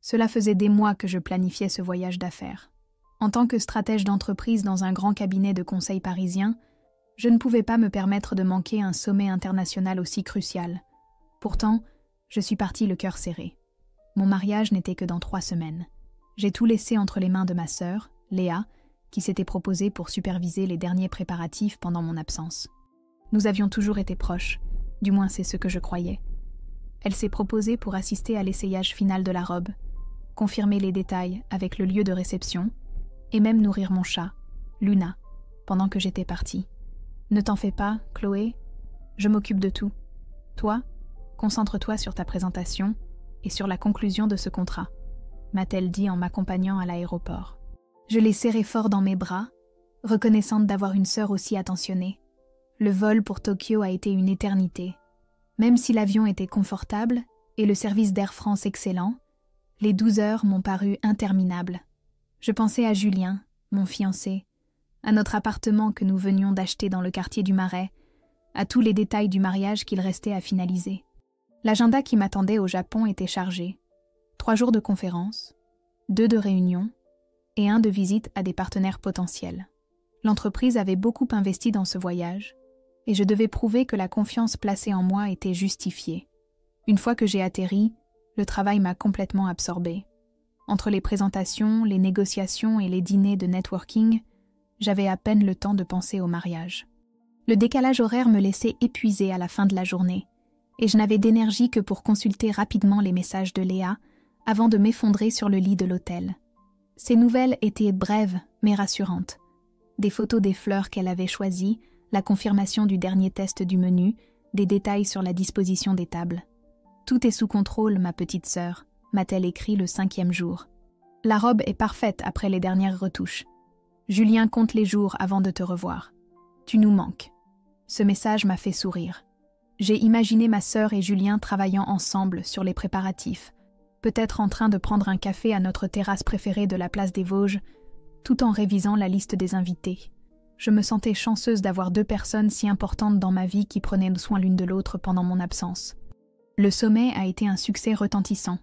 Cela faisait des mois que je planifiais ce voyage d'affaires. En tant que stratège d'entreprise dans un grand cabinet de conseil parisien, je ne pouvais pas me permettre de manquer un sommet international aussi crucial. Pourtant, je suis partie le cœur serré. Mon mariage n'était que dans 3 semaines. J'ai tout laissé entre les mains de ma sœur, Léa, qui s'était proposée pour superviser les derniers préparatifs pendant mon absence. Nous avions toujours été proches, du moins c'est ce que je croyais. Elle s'est proposée pour assister à l'essayage final de la robe, confirmer les détails avec le lieu de réception, et même nourrir mon chat, Luna, pendant que j'étais partie. Ne t'en fais pas, Chloé, je m'occupe de tout. Toi, concentre-toi sur ta présentation et sur la conclusion de ce contrat, m'a-t-elle dit en m'accompagnant à l'aéroport. Je l'ai serré fort dans mes bras, reconnaissante d'avoir une sœur aussi attentionnée. Le vol pour Tokyo a été une éternité. Même si l'avion était confortable et le service d'Air France excellent, les 12 heures m'ont paru interminables. Je pensais à Julien, mon fiancé, à notre appartement que nous venions d'acheter dans le quartier du Marais, à tous les détails du mariage qu'il restait à finaliser. L'agenda qui m'attendait au Japon était chargé. 3 jours de conférences, 2 de réunions et 1 de visite à des partenaires potentiels. L'entreprise avait beaucoup investi dans ce voyage et je devais prouver que la confiance placée en moi était justifiée. Une fois que j'ai atterri, le travail m'a complètement absorbée. Entre les présentations, les négociations et les dîners de networking, j'avais à peine le temps de penser au mariage. Le décalage horaire me laissait épuisée à la fin de la journée, et je n'avais d'énergie que pour consulter rapidement les messages de Léa avant de m'effondrer sur le lit de l'hôtel. Ces nouvelles étaient brèves mais rassurantes. Des photos des fleurs qu'elle avait choisies, la confirmation du dernier test du menu, des détails sur la disposition des tables. « Tout est sous contrôle, ma petite sœur », m'a-t-elle écrit le 5e jour. « La robe est parfaite après les dernières retouches. Julien compte les jours avant de te revoir. Tu nous manques. » Ce message m'a fait sourire. J'ai imaginé ma sœur et Julien travaillant ensemble sur les préparatifs, peut-être en train de prendre un café à notre terrasse préférée de la place des Vosges, tout en révisant la liste des invités. Je me sentais chanceuse d'avoir 2 personnes si importantes dans ma vie qui prenaient soin l'une de l'autre pendant mon absence. Le sommet a été un succès retentissant.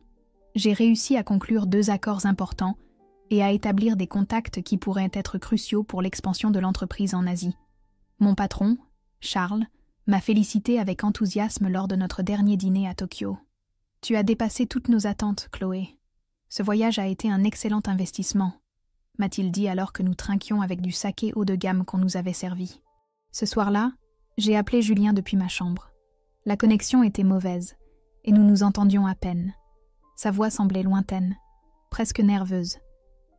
J'ai réussi à conclure 2 accords importants et à établir des contacts qui pourraient être cruciaux pour l'expansion de l'entreprise en Asie. Mon patron, Charles, m'a félicité avec enthousiasme lors de notre dernier dîner à Tokyo. « Tu as dépassé toutes nos attentes, Chloé. Ce voyage a été un excellent investissement, » m'a-t-il dit alors que nous trinquions avec du saké haut de gamme qu'on nous avait servi. Ce soir-là, j'ai appelé Julien depuis ma chambre. La connexion était mauvaise, et nous nous entendions à peine. Sa voix semblait lointaine, presque nerveuse,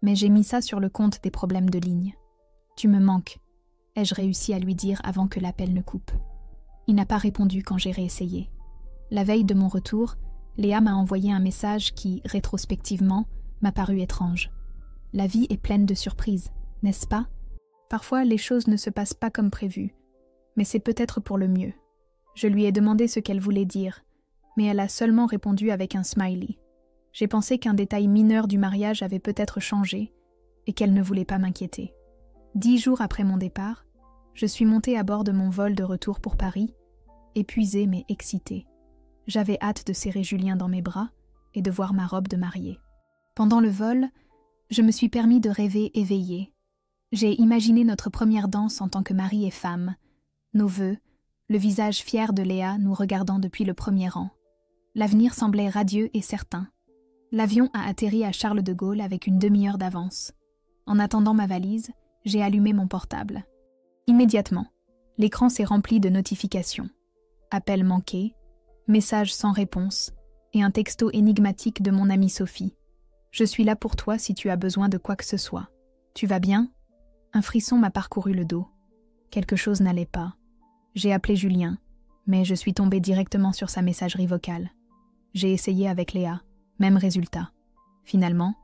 mais j'ai mis ça sur le compte des problèmes de ligne. « Tu me manques », ai-je réussi à lui dire avant que l'appel ne coupe. Il n'a pas répondu quand j'ai réessayé. La veille de mon retour, Léa m'a envoyé un message qui, rétrospectivement, m'a paru étrange. La vie est pleine de surprises, n'est-ce pas? Parfois, les choses ne se passent pas comme prévu, mais c'est peut-être pour le mieux. Je lui ai demandé ce qu'elle voulait dire, mais elle a seulement répondu avec un smiley. J'ai pensé qu'un détail mineur du mariage avait peut-être changé et qu'elle ne voulait pas m'inquiéter. 10 jours après mon départ, je suis montée à bord de mon vol de retour pour Paris, épuisée mais excitée. J'avais hâte de serrer Julien dans mes bras et de voir ma robe de mariée. Pendant le vol, je me suis permis de rêver éveillée. J'ai imaginé notre première danse en tant que mari et femme, nos vœux, le visage fier de Léa nous regardant depuis le premier rang. L'avenir semblait radieux et certain. L'avion a atterri à Charles de Gaulle avec une demi-heure d'avance. En attendant ma valise, j'ai allumé mon portable. Immédiatement, l'écran s'est rempli de notifications. Appels manqués, messages sans réponse et un texto énigmatique de mon amie Sophie. « Je suis là pour toi si tu as besoin de quoi que ce soit. Tu vas bien ?» Un frisson m'a parcouru le dos. Quelque chose n'allait pas. J'ai appelé Julien, mais je suis tombée directement sur sa messagerie vocale. J'ai essayé avec Léa, même résultat. Finalement,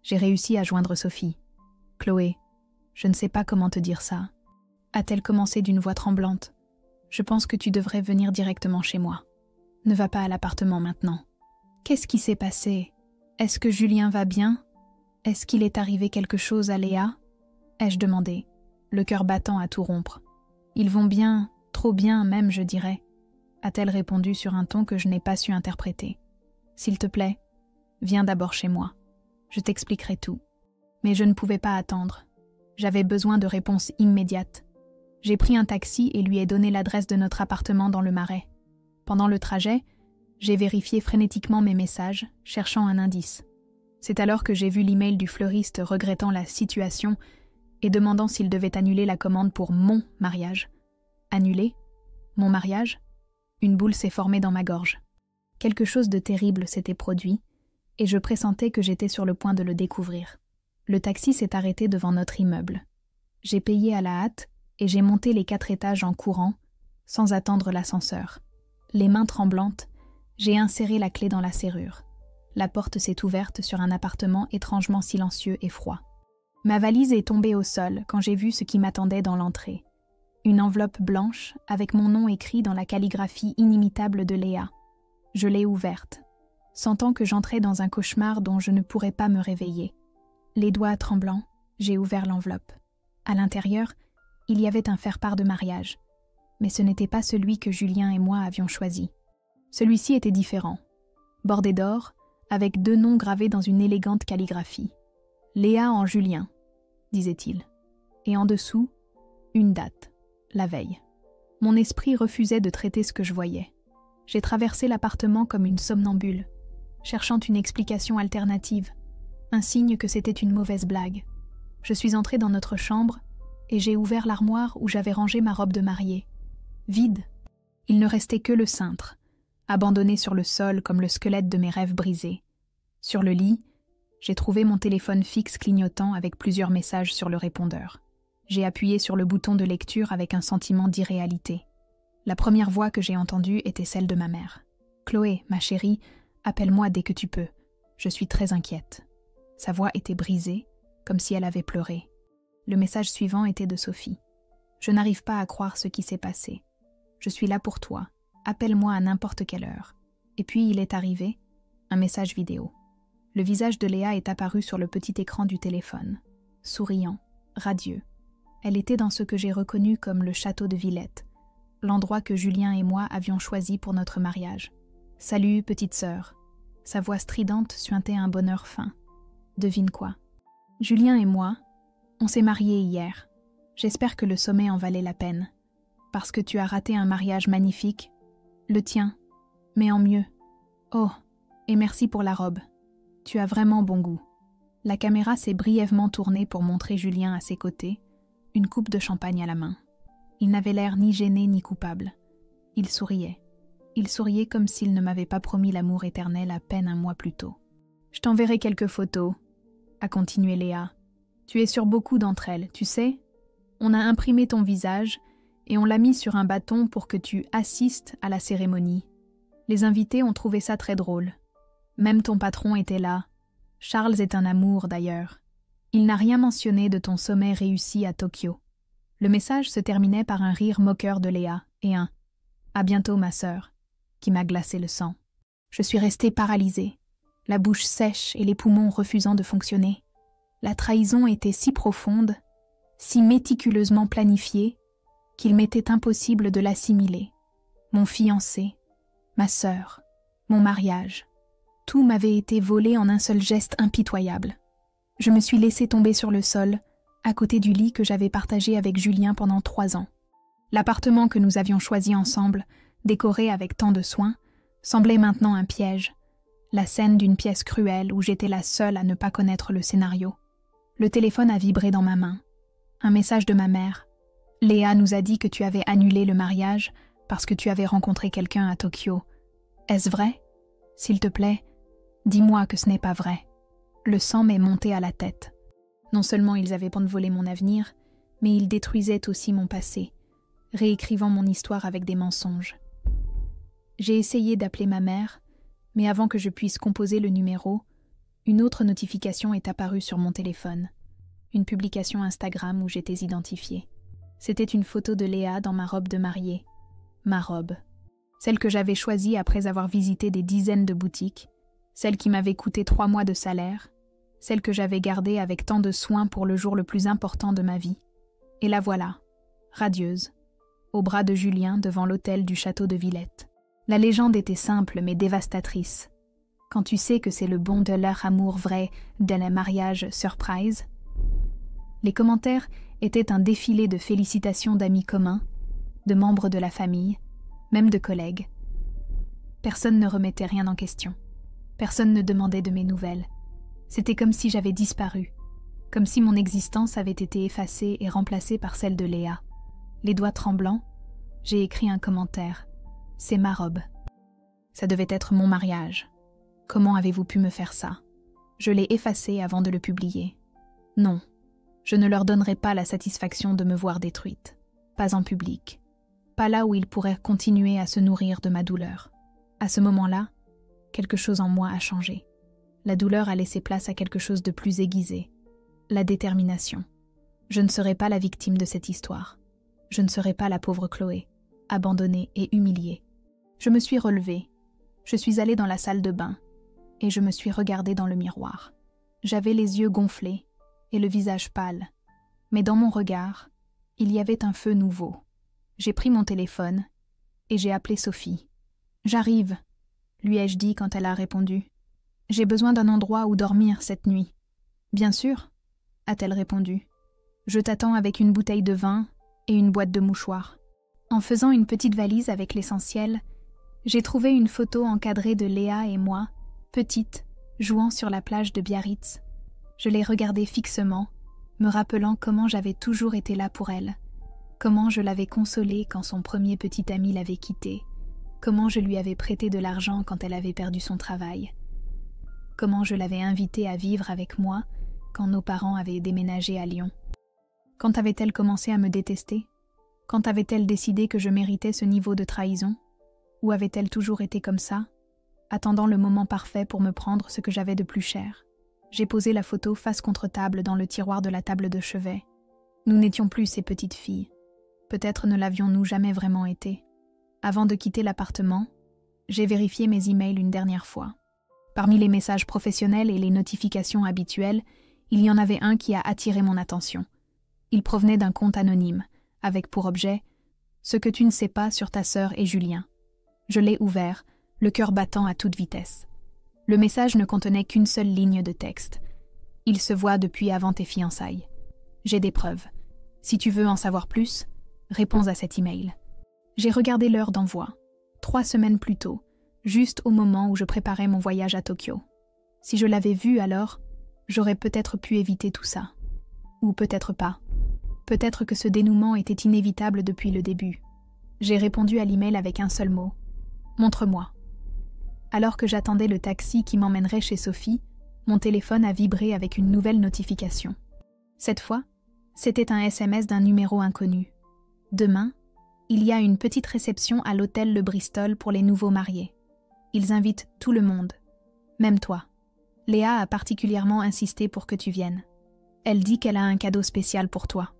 j'ai réussi à joindre Sophie. « Chloé, je ne sais pas comment te dire ça. » A-t-elle commencé d'une voix tremblante. « Je pense que tu devrais venir directement chez moi. Ne va pas à l'appartement maintenant. » Qu'est-ce qui s'est passé? Est-ce que Julien va bien? Est-ce qu'il est arrivé quelque chose à Léa? Ai-je demandé, le cœur battant à tout rompre. Ils vont bien, trop bien même, je dirais, a-t-elle répondu sur un ton que je n'ai pas su interpréter. S'il te plaît, Viens d'abord chez moi. Je t'expliquerai tout. » Mais je ne pouvais pas attendre. J'avais besoin de réponses immédiates. J'ai pris un taxi et lui ai donné l'adresse de notre appartement dans le Marais. Pendant le trajet, j'ai vérifié frénétiquement mes messages, cherchant un indice. C'est alors que j'ai vu l'email du fleuriste regrettant la situation et demandant s'il devait annuler la commande pour mon mariage. Annuler ? Mon mariage ? Une boule s'est formée dans ma gorge. Quelque chose de terrible s'était produit, et je pressentais que j'étais sur le point de le découvrir. Le taxi s'est arrêté devant notre immeuble. J'ai payé à la hâte et j'ai monté les 4 étages en courant, sans attendre l'ascenseur. Les mains tremblantes, j'ai inséré la clé dans la serrure. La porte s'est ouverte sur un appartement étrangement silencieux et froid. Ma valise est tombée au sol quand j'ai vu ce qui m'attendait dans l'entrée. Une enveloppe blanche avec mon nom écrit dans la calligraphie inimitable de Léa. Je l'ai ouverte, sentant que j'entrais dans un cauchemar dont je ne pourrais pas me réveiller. Les doigts tremblants, j'ai ouvert l'enveloppe. À l'intérieur, il y avait un faire-part de mariage, mais ce n'était pas celui que Julien et moi avions choisi. Celui-ci était différent, bordé d'or, avec 2 noms gravés dans une élégante calligraphie. Léa en Julien, disait-il. Et en dessous, une date, la veille. Mon esprit refusait de traiter ce que je voyais. J'ai traversé l'appartement comme une somnambule, cherchant une explication alternative, un signe que c'était une mauvaise blague. Je suis entrée dans notre chambre et j'ai ouvert l'armoire où j'avais rangé ma robe de mariée. Vide. Il ne restait que le cintre, abandonné sur le sol comme le squelette de mes rêves brisés. Sur le lit, j'ai trouvé mon téléphone fixe clignotant avec plusieurs messages sur le répondeur. J'ai appuyé sur le bouton de lecture avec un sentiment d'irréalité. La première voix que j'ai entendue était celle de ma mère. « Chloé, ma chérie, appelle-moi dès que tu peux. Je suis très inquiète. » Sa voix était brisée, comme si elle avait pleuré. Le message suivant était de Sophie. « Je n'arrive pas à croire ce qui s'est passé. Je suis là pour toi. Appelle-moi à n'importe quelle heure. » Et puis il est arrivé, un message vidéo. Le visage de Léa est apparu sur le petit écran du téléphone. Souriant, radieux. Elle était dans ce que j'ai reconnu comme le château de Villette, l'endroit que Julien et moi avions choisi pour notre mariage. « Salut, petite sœur. » Sa voix stridente suintait un bonheur fin. Devine quoi? Julien et moi, on s'est mariés hier. J'espère que le sommet en valait la peine. Parce que tu as raté un mariage magnifique, le tien, mais en mieux. Oh, et merci pour la robe. Tu as vraiment bon goût. La caméra s'est brièvement tournée pour montrer Julien à ses côtés, une coupe de champagne à la main. Il n'avait l'air ni gêné ni coupable. Il souriait. Il souriait comme s'il ne m'avait pas promis l'amour éternel à peine un mois plus tôt. « Je t'enverrai quelques photos, » a continué Léa. « Tu es sur beaucoup d'entre elles, tu sais. On a imprimé ton visage et on l'a mis sur un bâton pour que tu assistes à la cérémonie. Les invités ont trouvé ça très drôle. Même ton patron était là. Charles est un amour d'ailleurs. Il n'a rien mentionné de ton sommet réussi à Tokyo. » Le message se terminait par un rire moqueur de Léa et un « À bientôt ma sœur » qui m'a glacé le sang. Je suis restée paralysée, la bouche sèche et les poumons refusant de fonctionner. La trahison était si profonde, si méticuleusement planifiée, qu'il m'était impossible de l'assimiler. Mon fiancé, ma sœur, mon mariage, tout m'avait été volé en un seul geste impitoyable. Je me suis laissée tomber sur le sol, à côté du lit que j'avais partagé avec Julien pendant 3 ans. L'appartement que nous avions choisi ensemble, décoré avec tant de soin, semblait maintenant un piège, la scène d'une pièce cruelle où j'étais la seule à ne pas connaître le scénario. Le téléphone a vibré dans ma main. Un message de ma mère. « Léa nous a dit que tu avais annulé le mariage parce que tu avais rencontré quelqu'un à Tokyo. Est-ce vrai? S'il te plaît, dis-moi que ce n'est pas vrai. » Le sang m'est monté à la tête. Non seulement ils avaient volé mon avenir, mais ils détruisaient aussi mon passé, réécrivant mon histoire avec des mensonges. J'ai essayé d'appeler ma mère, mais avant que je puisse composer le numéro, une autre notification est apparue sur mon téléphone. Une publication Instagram où j'étais identifiée. C'était une photo de Léa dans ma robe de mariée. Ma robe. Celle que j'avais choisie après avoir visité des dizaines de boutiques. Celle qui m'avait coûté 3 mois de salaire. Celle que j'avais gardée avec tant de soin pour le jour le plus important de ma vie. Et la voilà, radieuse, au bras de Julien devant l'autel du château de Villette. La légende était simple mais dévastatrice. quand tu sais que c'est le bon de leur amour vrai, de leur mariage surprise. Les commentaires étaient un défilé de félicitations d'amis communs, de membres de la famille, même de collègues. Personne ne remettait rien en question. Personne ne demandait de mes nouvelles. C'était comme si j'avais disparu, comme si mon existence avait été effacée et remplacée par celle de Léa. Les doigts tremblants, j'ai écrit un commentaire. C'est ma robe. Ça devait être mon mariage. Comment avez-vous pu me faire ça? Je l'ai effacé avant de le publier. Non, je ne leur donnerai pas la satisfaction de me voir détruite. Pas en public. Pas là où ils pourraient continuer à se nourrir de ma douleur. À ce moment-là, quelque chose en moi a changé. La douleur a laissé place à quelque chose de plus aiguisé. La détermination. Je ne serai pas la victime de cette histoire. Je ne serai pas la pauvre Chloé, abandonnée et humiliée. Je me suis relevée. Je suis allée dans la salle de bain et je me suis regardée dans le miroir. J'avais les yeux gonflés et le visage pâle. Mais dans mon regard, il y avait un feu nouveau. J'ai pris mon téléphone et j'ai appelé Sophie. « J'arrive », lui ai-je dit quand elle a répondu. « J'ai besoin d'un endroit où dormir cette nuit. »« Bien sûr », a-t-elle répondu. « Je t'attends avec une bouteille de vin et une boîte de mouchoirs. » En faisant une petite valise avec l'essentiel, j'ai trouvé une photo encadrée de Léa et moi, petite, jouant sur la plage de Biarritz. Je l'ai regardée fixement, me rappelant comment j'avais toujours été là pour elle, comment je l'avais consolée quand son premier petit ami l'avait quittée, comment je lui avais prêté de l'argent quand elle avait perdu son travail, comment je l'avais invitée à vivre avec moi quand nos parents avaient déménagé à Lyon. Quand avait-elle commencé à me détester? Quand avait-elle décidé que je méritais ce niveau de trahison? Ou avait-elle toujours été comme ça, attendant le moment parfait pour me prendre ce que j'avais de plus cher? J'ai posé la photo face contre table dans le tiroir de la table de chevet. Nous n'étions plus ces petites filles. Peut-être ne l'avions-nous jamais vraiment été. Avant de quitter l'appartement, j'ai vérifié mes emails une dernière fois. Parmi les messages professionnels et les notifications habituelles, il y en avait un qui a attiré mon attention. Il provenait d'un compte anonyme, avec pour objet « Ce que tu ne sais pas sur ta sœur et Julien ». Je l'ai ouvert, le cœur battant à toute vitesse. Le message ne contenait qu'une seule ligne de texte. « Il se voit depuis avant tes fiançailles. J'ai des preuves. Si tu veux en savoir plus, réponds à cet email. » J'ai regardé l'heure d'envoi, 3 semaines plus tôt, juste au moment où je préparais mon voyage à Tokyo. Si je l'avais vu alors, j'aurais peut-être pu éviter tout ça. Ou peut-être pas. Peut-être que ce dénouement était inévitable depuis le début. J'ai répondu à l'email avec un seul mot. « Montre-moi ». Alors que j'attendais le taxi qui m'emmènerait chez Sophie, mon téléphone a vibré avec une nouvelle notification. Cette fois, c'était un SMS d'un numéro inconnu. « Demain, il y a une petite réception à l'hôtel Le Bristol pour les nouveaux mariés. Ils invitent tout le monde, même toi. Léa a particulièrement insisté pour que tu viennes. Elle dit qu'elle a un cadeau spécial pour toi. »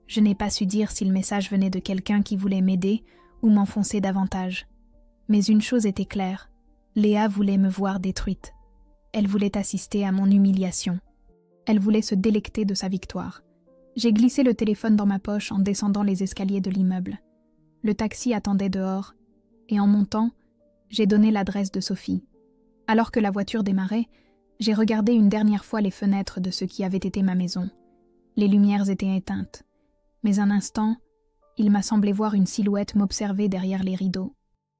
Je n'ai pas su dire si le message venait de quelqu'un qui voulait m'aider ou m'enfoncer davantage. Mais une chose était claire, Léa voulait me voir détruite. Elle voulait assister à mon humiliation. Elle voulait se délecter de sa victoire. J'ai glissé le téléphone dans ma poche en descendant les escaliers de l'immeuble. Le taxi attendait dehors, et en montant, j'ai donné l'adresse de Sophie. Alors que la voiture démarrait, j'ai regardé une dernière fois les fenêtres de ce qui avait été ma maison. Les lumières étaient éteintes. Mais un instant, il m'a semblé voir une silhouette m'observer derrière les rideaux.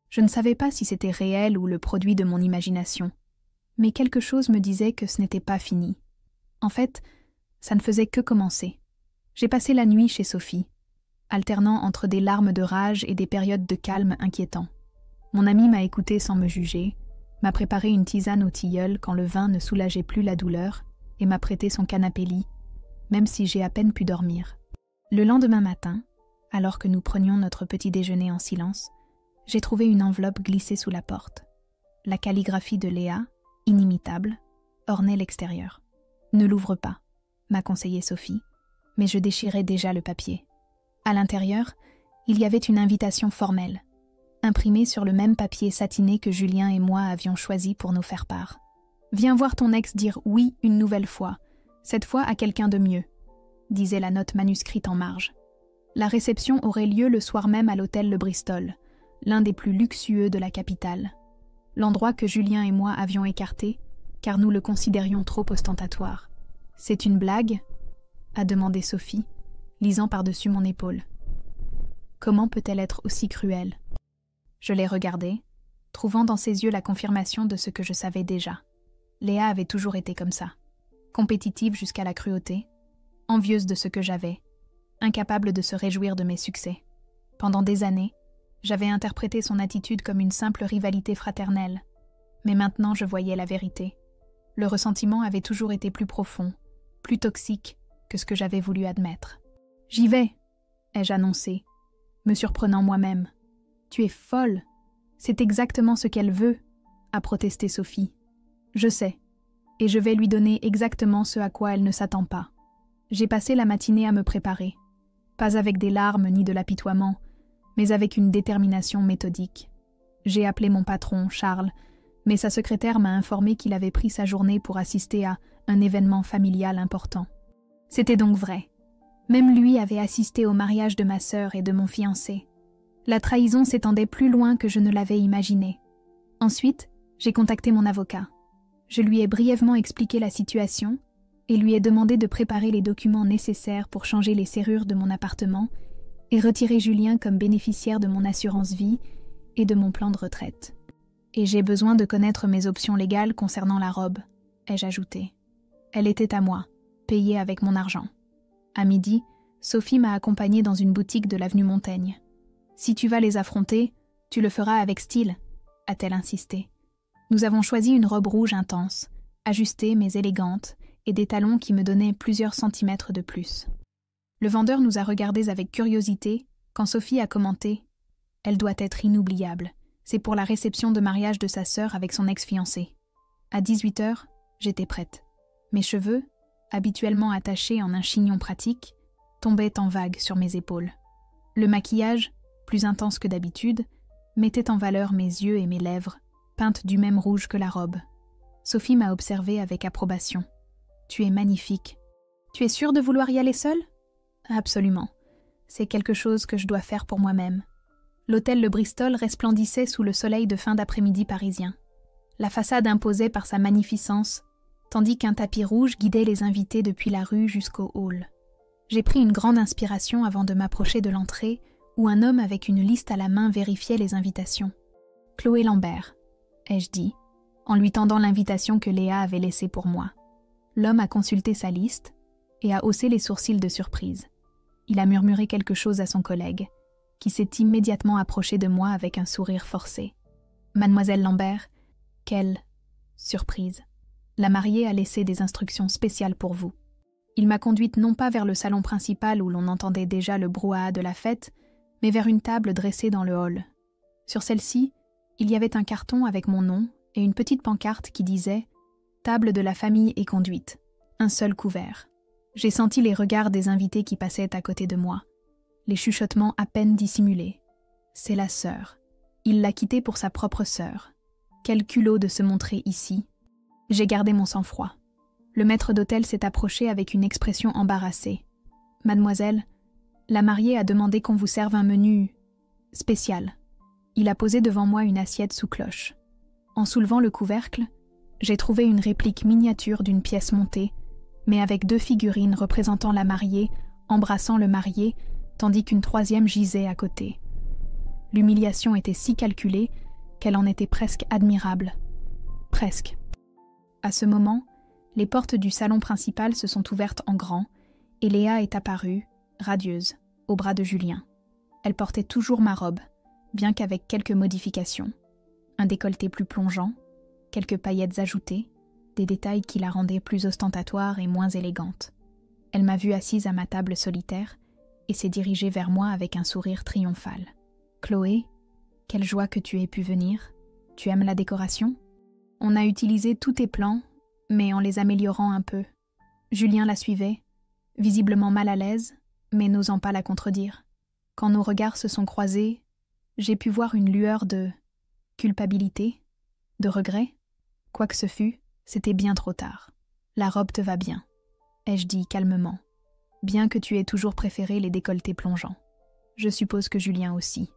Je ne savais pas si c'était réel ou le produit de mon imagination. Mais quelque chose me disait que ce n'était pas fini. En fait, ça ne faisait que commencer. J'ai passé la nuit chez Sophie, alternant entre des larmes de rage et des périodes de calme inquiétant. Mon amie m'a écoutée sans me juger, m'a préparé une tisane au tilleul quand le vin ne soulageait plus la douleur et m'a prêté son canapé-lit, même si j'ai à peine pu dormir. Le lendemain matin, alors que nous prenions notre petit déjeuner en silence, j'ai trouvé une enveloppe glissée sous la porte. La calligraphie de Léa, inimitable, ornait l'extérieur. « Ne l'ouvre pas », m'a conseillé Sophie, mais je déchirais déjà le papier. À l'intérieur, il y avait une invitation formelle, imprimée sur le même papier satiné que Julien et moi avions choisi pour nous faire part. « Viens voir ton ex dire oui une nouvelle fois, cette fois à quelqu'un de mieux », disait la note manuscrite en marge. La réception aurait lieu le soir même à l'hôtel Le Bristol, l'un des plus luxueux de la capitale. l'endroit que Julien et moi avions écarté, car nous le considérions trop ostentatoire. « C'est une blague ?» a demandé Sophie, lisant par-dessus mon épaule. « Comment peut-elle être aussi cruelle ?» Je l'ai regardée, trouvant dans ses yeux la confirmation de ce que je savais déjà. Léa avait toujours été comme ça, compétitive jusqu'à la cruauté, envieuse de ce que j'avais, incapable de se réjouir de mes succès. Pendant des années, j'avais interprété son attitude comme une simple rivalité fraternelle, mais maintenant je voyais la vérité. Le ressentiment avait toujours été plus profond, plus toxique que ce que j'avais voulu admettre. « J'y vais !» ai-je annoncé, me surprenant moi-même. « Tu es folle ! C'est exactement ce qu'elle veut !» a protesté Sophie. « Je sais, et je vais lui donner exactement ce à quoi elle ne s'attend pas. » J'ai passé la matinée à me préparer, pas avec des larmes ni de l'apitoiement, mais avec une détermination méthodique. J'ai appelé mon patron, Charles, mais sa secrétaire m'a informé qu'il avait pris sa journée pour assister à un événement familial important. C'était donc vrai. Même lui avait assisté au mariage de ma sœur et de mon fiancé. La trahison s'étendait plus loin que je ne l'avais imaginé. Ensuite, j'ai contacté mon avocat. Je lui ai brièvement expliqué la situation et lui ai demandé de préparer les documents nécessaires pour changer les serrures de mon appartement et retirer Julien comme bénéficiaire de mon assurance vie et de mon plan de retraite. Et j'ai besoin de connaître mes options légales concernant la robe, ai-je ajouté. Elle était à moi, payée avec mon argent. À midi, Sophie m'a accompagnée dans une boutique de l'avenue Montaigne. « Si tu vas les affronter, tu le feras avec style », a-t-elle insisté. Nous avons choisi une robe rouge intense, ajustée mais élégante, et des talons qui me donnaient plusieurs centimètres de plus. Le vendeur nous a regardés avec curiosité quand Sophie a commenté « Elle doit être inoubliable. C'est pour la réception de mariage de sa sœur avec son ex-fiancé. » À 18h, j'étais prête. Mes cheveux, habituellement attachés en un chignon pratique, tombaient en vagues sur mes épaules. Le maquillage, plus intense que d'habitude, mettait en valeur mes yeux et mes lèvres, peintes du même rouge que la robe. Sophie m'a observée avec approbation. « Tu es magnifique. Tu es sûre de vouloir y aller seule ?»« Absolument. C'est quelque chose que je dois faire pour moi-même. » L'hôtel Le Bristol resplendissait sous le soleil de fin d'après-midi parisien. La façade imposait par sa magnificence, tandis qu'un tapis rouge guidait les invités depuis la rue jusqu'au hall. J'ai pris une grande inspiration avant de m'approcher de l'entrée, où un homme avec une liste à la main vérifiait les invitations. « Chloé Lambert », ai-je dit, en lui tendant l'invitation que Léa avait laissée pour moi. L'homme a consulté sa liste et a haussé les sourcils de surprise. Il a murmuré quelque chose à son collègue, qui s'est immédiatement approché de moi avec un sourire forcé. « Mademoiselle Lambert, quelle surprise. La mariée a laissé des instructions spéciales pour vous. » Il m'a conduite non pas vers le salon principal où l'on entendait déjà le brouhaha de la fête, mais vers une table dressée dans le hall. Sur celle-ci, il y avait un carton avec mon nom et une petite pancarte qui disait « Table de la famille et conduite. Un seul couvert. » J'ai senti les regards des invités qui passaient à côté de moi. Les chuchotements à peine dissimulés. C'est la sœur. Il l'a quittée pour sa propre sœur. Quel culot de se montrer ici. J'ai gardé mon sang-froid. Le maître d'hôtel s'est approché avec une expression embarrassée. « Mademoiselle, la mariée a demandé qu'on vous serve un menu spécial. » Il a posé devant moi une assiette sous cloche. En soulevant le couvercle, j'ai trouvé une réplique miniature d'une pièce montée, mais avec 2 figurines représentant la mariée, embrassant le marié, tandis qu'une 3e gisait à côté. L'humiliation était si calculée qu'elle en était presque admirable. Presque. À ce moment, les portes du salon principal se sont ouvertes en grand et Léa est apparue, radieuse, au bras de Julien. Elle portait toujours ma robe, bien qu'avec quelques modifications. Un décolleté plus plongeant, quelques paillettes ajoutées, des détails qui la rendaient plus ostentatoire et moins élégante. Elle m'a vue assise à ma table solitaire et s'est dirigée vers moi avec un sourire triomphal. « Chloé, quelle joie que tu aies pu venir. Tu aimes la décoration ? On a utilisé tous tes plans, mais en les améliorant un peu. » Julien la suivait, visiblement mal à l'aise, mais n'osant pas la contredire. Quand nos regards se sont croisés, j'ai pu voir une lueur de culpabilité, de regret. Quoi que ce fût, c'était bien trop tard. « La robe te va bien », ai-je dit calmement, bien que tu aies toujours préféré les décolletés plongeants. Je suppose que Julien aussi.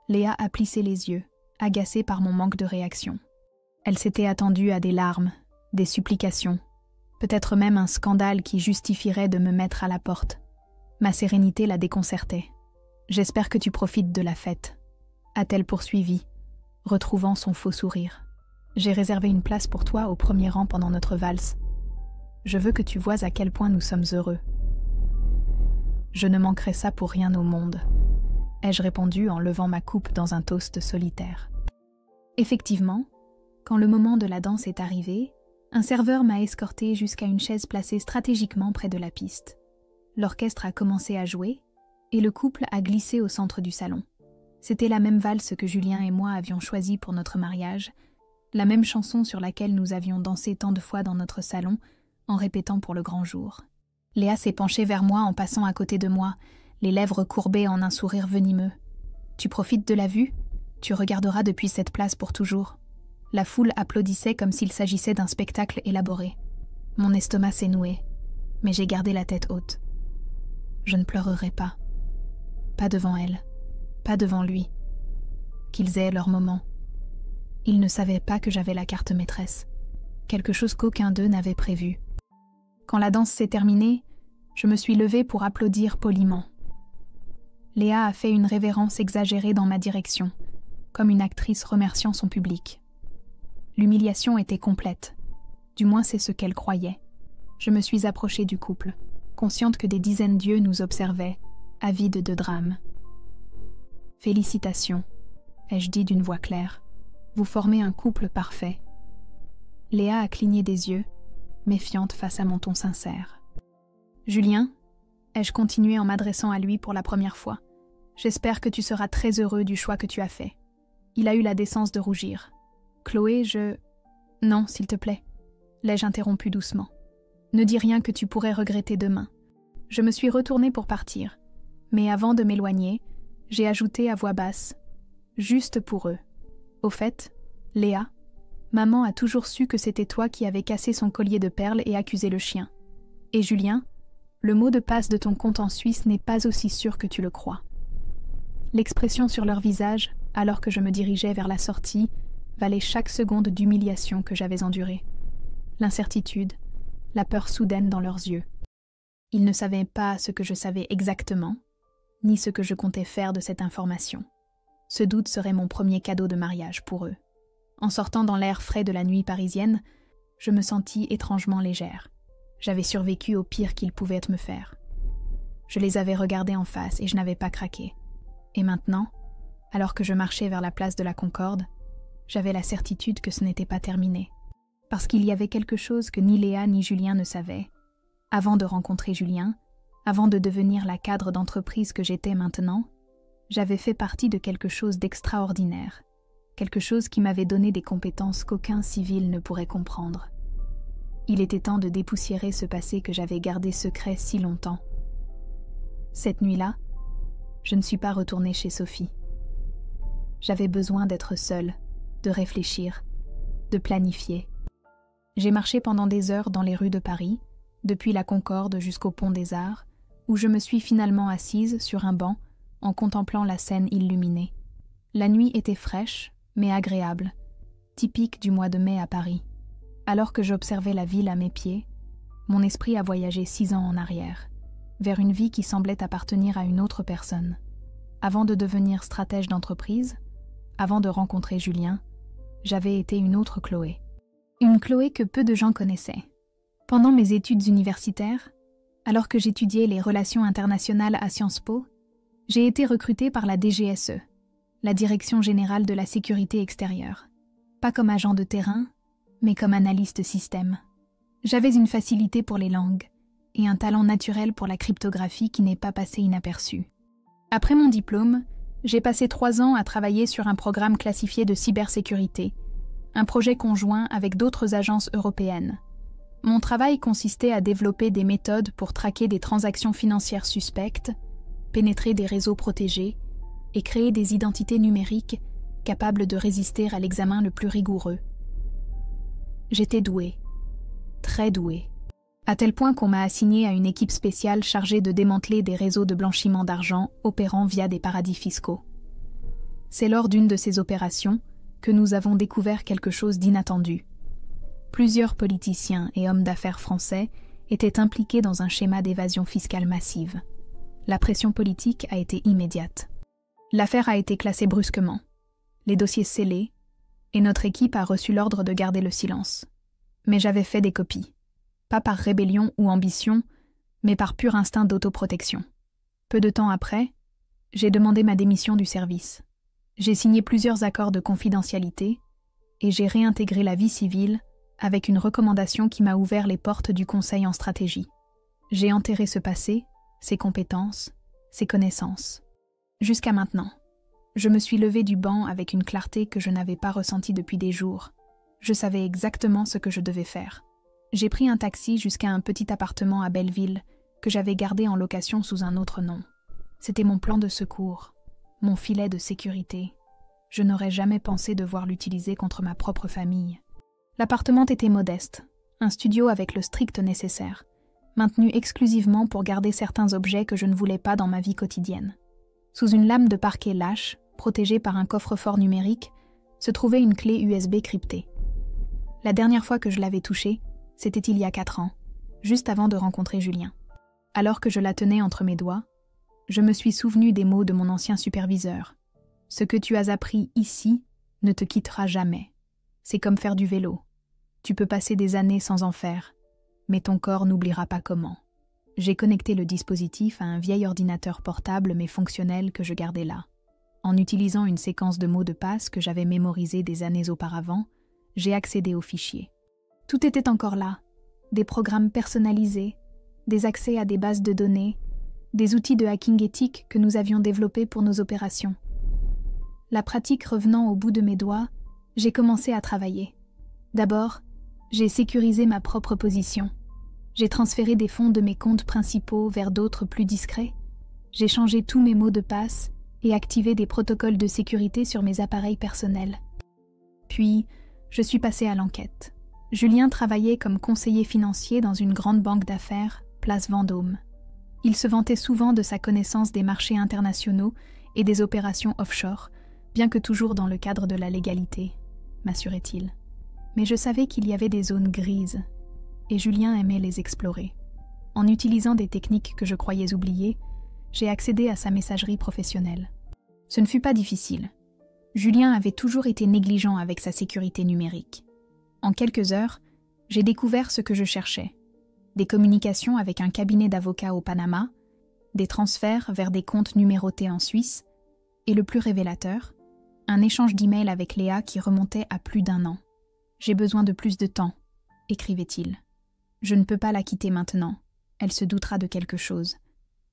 Léa a plissé les yeux, agacée par mon manque de réaction. Elle s'était attendue à des larmes, des supplications, peut-être même un scandale qui justifierait de me mettre à la porte. Ma sérénité la déconcertait. « J'espère que tu profites de la fête », a-t-elle poursuivi, retrouvant son faux sourire. « J'ai réservé une place pour toi au premier rang pendant notre valse. Je veux que tu vois à quel point nous sommes heureux. » « Je ne manquerai ça pour rien au monde », ai-je répondu en levant ma coupe dans un toast solitaire. Effectivement, quand le moment de la danse est arrivé, un serveur m'a escorté jusqu'à une chaise placée stratégiquement près de la piste. L'orchestre a commencé à jouer et le couple a glissé au centre du salon. C'était la même valse que Julien et moi avions choisie pour notre mariage, la même chanson sur laquelle nous avions dansé tant de fois dans notre salon en répétant pour le grand jour. Léa s'est penchée vers moi en passant à côté de moi, les lèvres courbées en un sourire venimeux. « Tu profites de la vue ? Tu regarderas depuis cette place pour toujours. » La foule applaudissait comme s'il s'agissait d'un spectacle élaboré. Mon estomac s'est noué, mais j'ai gardé la tête haute. Je ne pleurerai pas. Pas devant elle, pas devant lui. Qu'ils aient leur moment. Ils ne savaient pas que j'avais la carte maîtresse, quelque chose qu'aucun d'eux n'avait prévu. Quand la danse s'est terminée, je me suis levée pour applaudir poliment. Léa a fait une révérence exagérée dans ma direction, comme une actrice remerciant son public. L'humiliation était complète, du moins c'est ce qu'elle croyait. Je me suis approchée du couple, consciente que des dizaines d'yeux nous observaient, avides de drame. « Félicitations », ai-je dit d'une voix claire. « Vous formez un couple parfait. » Léa a cligné des yeux, méfiante face à mon ton sincère. « Julien », ai-je continué en m'adressant à lui pour la première fois, « j'espère que tu seras très heureux du choix que tu as fait. » Il a eu la décence de rougir. « Chloé, je... » »« Non, s'il te plaît, » l'ai-je interrompu doucement. « Ne dis rien que tu pourrais regretter demain. » Je me suis retournée pour partir, mais avant de m'éloigner, j'ai ajouté à voix basse, « Juste pour eux. Au fait, Léa, maman a toujours su que c'était toi qui avais cassé son collier de perles et accusé le chien. Et Julien, le mot de passe de ton compte en Suisse n'est pas aussi sûr que tu le crois. » L'expression sur leur visage, alors que je me dirigeais vers la sortie, valait chaque seconde d'humiliation que j'avais endurée. L'incertitude, la peur soudaine dans leurs yeux. Ils ne savaient pas ce que je savais exactement, ni ce que je comptais faire de cette information. Ce doute serait mon premier cadeau de mariage pour eux. En sortant dans l'air frais de la nuit parisienne, je me sentis étrangement légère. J'avais survécu au pire qu'ils pouvaient me faire. Je les avais regardés en face et je n'avais pas craqué. Et maintenant, alors que je marchais vers la place de la Concorde, j'avais la certitude que ce n'était pas terminé. Parce qu'il y avait quelque chose que ni Léa ni Julien ne savaient. Avant de rencontrer Julien, avant de devenir la cadre d'entreprise que j'étais maintenant, j'avais fait partie de quelque chose d'extraordinaire. Quelque chose qui m'avait donné des compétences qu'aucun civil ne pourrait comprendre. Il était temps de dépoussiérer ce passé que j'avais gardé secret si longtemps. Cette nuit-là, je ne suis pas retournée chez Sophie. J'avais besoin d'être seule, de réfléchir, de planifier. J'ai marché pendant des heures dans les rues de Paris, depuis la Concorde jusqu'au Pont des Arts, où je me suis finalement assise sur un banc en contemplant la Seine illuminée. La nuit était fraîche, mais agréable, typique du mois de mai à Paris. Alors que j'observais la ville à mes pieds, mon esprit a voyagé 6 ans en arrière, vers une vie qui semblait appartenir à une autre personne. Avant de devenir stratège d'entreprise, avant de rencontrer Julien, j'avais été une autre Chloé. Une Chloé que peu de gens connaissaient. Pendant mes études universitaires, alors que j'étudiais les relations internationales à Sciences Po, j'ai été recrutée par la DGSE, la Direction Générale de la Sécurité Extérieure. Pas comme agent de terrain, mais comme analyste système. J'avais une facilité pour les langues et un talent naturel pour la cryptographie qui n'est pas passé inaperçu. Après mon diplôme, j'ai passé 3 ans à travailler sur un programme classifié de cybersécurité, un projet conjoint avec d'autres agences européennes. Mon travail consistait à développer des méthodes pour traquer des transactions financières suspectes, pénétrer des réseaux protégés et créer des identités numériques capables de résister à l'examen le plus rigoureux. J'étais douée, très douée, à tel point qu'on m'a assignée à une équipe spéciale chargée de démanteler des réseaux de blanchiment d'argent opérant via des paradis fiscaux. C'est lors d'une de ces opérations que nous avons découvert quelque chose d'inattendu. Plusieurs politiciens et hommes d'affaires français étaient impliqués dans un schéma d'évasion fiscale massive. La pression politique a été immédiate. L'affaire a été classée brusquement, les dossiers scellés, et notre équipe a reçu l'ordre de garder le silence. Mais j'avais fait des copies, pas par rébellion ou ambition, mais par pur instinct d'autoprotection. Peu de temps après, j'ai demandé ma démission du service. J'ai signé plusieurs accords de confidentialité et j'ai réintégré la vie civile avec une recommandation qui m'a ouvert les portes du conseil en stratégie. J'ai enterré ce passé, ses compétences, ses connaissances. Jusqu'à maintenant, je me suis levée du banc avec une clarté que je n'avais pas ressentie depuis des jours. Je savais exactement ce que je devais faire. J'ai pris un taxi jusqu'à un petit appartement à Belleville que j'avais gardé en location sous un autre nom. C'était mon plan de secours, mon filet de sécurité. Je n'aurais jamais pensé devoir l'utiliser contre ma propre famille. L'appartement était modeste, un studio avec le strict nécessaire, maintenu exclusivement pour garder certains objets que je ne voulais pas dans ma vie quotidienne. Sous une lame de parquet lâche, protégée par un coffre-fort numérique, se trouvait une clé USB cryptée. La dernière fois que je l'avais touchée, c'était il y a 4 ans, juste avant de rencontrer Julien. Alors que je la tenais entre mes doigts, je me suis souvenu des mots de mon ancien superviseur. « Ce que tu as appris ici ne te quittera jamais. C'est comme faire du vélo. Tu peux passer des années sans en faire, mais ton corps n'oubliera pas comment. » J'ai connecté le dispositif à un vieil ordinateur portable mais fonctionnel que je gardais là. En utilisant une séquence de mots de passe que j'avais mémorisée des années auparavant, j'ai accédé au fichier. Tout était encore là, des programmes personnalisés, des accès à des bases de données, des outils de hacking éthique que nous avions développés pour nos opérations. La pratique revenant au bout de mes doigts, j'ai commencé à travailler. D'abord, j'ai sécurisé ma propre position. J'ai transféré des fonds de mes comptes principaux vers d'autres plus discrets. J'ai changé tous mes mots de passe et activé des protocoles de sécurité sur mes appareils personnels. Puis, je suis passée à l'enquête. Julien travaillait comme conseiller financier dans une grande banque d'affaires, place Vendôme. Il se vantait souvent de sa connaissance des marchés internationaux et des opérations offshore, bien que toujours dans le cadre de la légalité, m'assurait-il. Mais je savais qu'il y avait des zones grises, et Julien aimait les explorer. En utilisant des techniques que je croyais oubliées, j'ai accédé à sa messagerie professionnelle. Ce ne fut pas difficile. Julien avait toujours été négligent avec sa sécurité numérique. En quelques heures, j'ai découvert ce que je cherchais. Des communications avec un cabinet d'avocats au Panama, des transferts vers des comptes numérotés en Suisse, et le plus révélateur, un échange d'emails avec Léa qui remontait à plus d'1 an. « J'ai besoin de plus de temps », écrivait-il. « Je ne peux pas la quitter maintenant. Elle se doutera de quelque chose.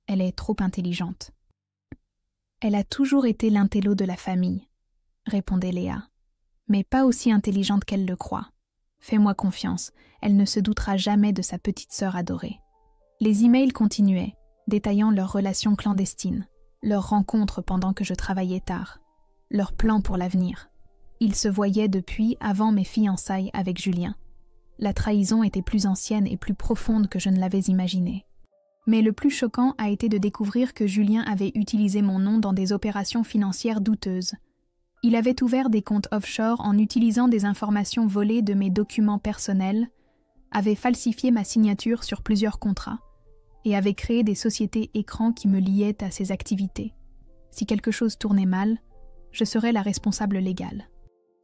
Elle est trop intelligente. » « Elle a toujours été l'intello de la famille, » répondait Léa. « Mais pas aussi intelligente qu'elle le croit. Fais-moi confiance, elle ne se doutera jamais de sa petite sœur adorée. » Les emails continuaient, détaillant leurs relations clandestines, leurs rencontres pendant que je travaillais tard, leurs plans pour l'avenir. Ils se voyaient depuis avant mes fiançailles avec Julien. La trahison était plus ancienne et plus profonde que je ne l'avais imaginé. Mais le plus choquant a été de découvrir que Julien avait utilisé mon nom dans des opérations financières douteuses. Il avait ouvert des comptes offshore en utilisant des informations volées de mes documents personnels, avait falsifié ma signature sur plusieurs contrats et avait créé des sociétés écrans qui me liaient à ses activités. Si quelque chose tournait mal, je serais la responsable légale.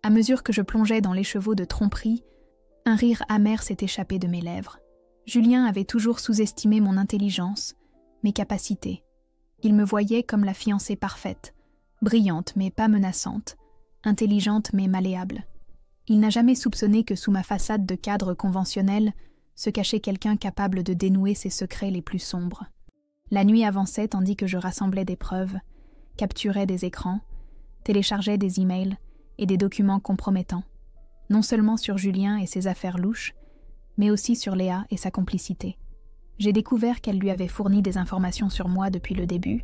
À mesure que je plongeais dans l'écheveau de tromperie, un rire amer s'est échappé de mes lèvres. Julien avait toujours sous-estimé mon intelligence, mes capacités. Il me voyait comme la fiancée parfaite, brillante mais pas menaçante, intelligente mais malléable. Il n'a jamais soupçonné que sous ma façade de cadre conventionnel se cachait quelqu'un capable de dénouer ses secrets les plus sombres. La nuit avançait tandis que je rassemblais des preuves, capturais des écrans, téléchargeais des emails et des documents compromettants, non seulement sur Julien et ses affaires louches, mais aussi sur Léa et sa complicité. J'ai découvert qu'elle lui avait fourni des informations sur moi depuis le début,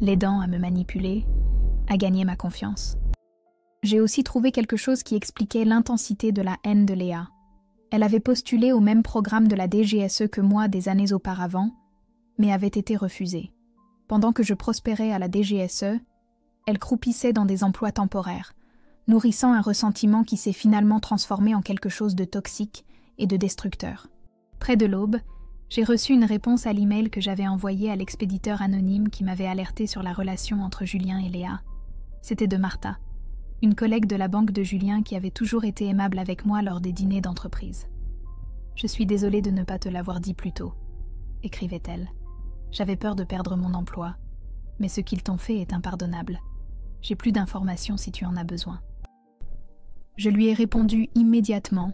l'aidant à me manipuler, à gagner ma confiance. J'ai aussi trouvé quelque chose qui expliquait l'intensité de la haine de Léa. Elle avait postulé au même programme de la DGSE que moi des années auparavant, mais avait été refusée. Pendant que je prospérais à la DGSE, elle croupissait dans des emplois temporaires, nourrissant un ressentiment qui s'est finalement transformé en quelque chose de toxique et de destructeur. Près de l'aube, j'ai reçu une réponse à l'email que j'avais envoyé à l'expéditeur anonyme qui m'avait alerté sur la relation entre Julien et Léa. C'était de Martha, une collègue de la banque de Julien qui avait toujours été aimable avec moi lors des dîners d'entreprise. « Je suis désolée de ne pas te l'avoir dit plus tôt », écrivait-elle. « J'avais peur de perdre mon emploi, mais ce qu'ils t'ont fait est impardonnable. J'ai plus d'informations si tu en as besoin. » Je lui ai répondu immédiatement,